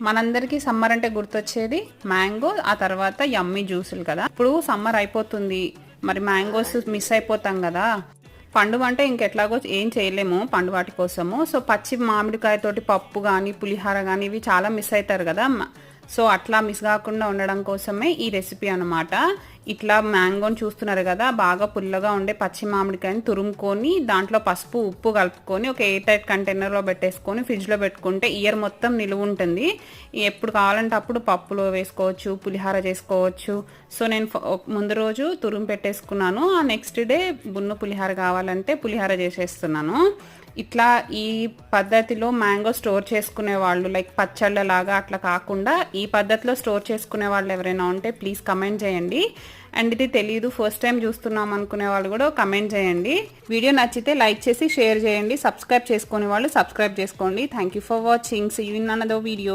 మనందరికీ సమ్మర్ అంటే గుర్తొచ్చేది మ్యాంగో, ఆ తర్వాత యమ్మీ జ్యూసులు కదా. ఇప్పుడు సమ్మర్ అయిపోతుంది, మరి మ్యాంగోస్ మిస్ అయిపోతాం కదా. పండు అంటే ఇంకెట్లాగో ఏం చేయలేము పండు వాటి కోసము. సో పచ్చి మామిడికాయతోటి పప్పు కానీ పులిహార కానీ ఇవి చాలా మిస్ అవుతారు కదా. సో అట్లా మిస్ కాకుండా ఉండడం కోసమే ఈ రెసిపీ అనమాట. ఇట్లా మ్యాంగోని చూస్తున్నారు కదా, బాగా పుల్లగా ఉండే పచ్చి మామిడికాయని తురుముకొని దాంట్లో పసుపు ఉప్పు కలుపుకొని ఒక ఎయిర్ టైట్ కంటైనర్లో పెట్టేసుకొని ఫ్రిడ్జ్లో పెట్టుకుంటే ఇయర్ మొత్తం నిలువ ఉంటుంది. ఎప్పుడు కావాలంటే అప్పుడు పప్పులో వేసుకోవచ్చు, పులిహార చేసుకోవచ్చు. సో నేను ముందు రోజు తురుము పెట్టేసుకున్నాను, ఆ నెక్స్ట్ డే బున్ను పులిహార కావాలంటే పులిహార చేసేస్తున్నాను. ఇట్లా ఈ పద్ధతిలో మ్యాంగో స్టోర్ చేసుకునే వాళ్ళు, లైక్ పచ్చళ్ళలాగా అట్లా కాకుండా ఈ పద్ధతిలో స్టోర్ చేసుకునే వాళ్ళు ఎవరైనా ఉంటే ప్లీజ్ కమెంట్ చేయండి. అండ్ ఇది తెలీదు, ఫస్ట్ టైం చూస్తున్నాం అనుకునే వాళ్ళు కూడా కమెంట్ చేయండి. వీడియో నచ్చితే లైక్ చేసి షేర్ చేయండి. సబ్స్క్రైబ్ చేసుకునే వాళ్ళు సబ్స్క్రైబ్ చేసుకోండి. Thank you for watching. See you in another video.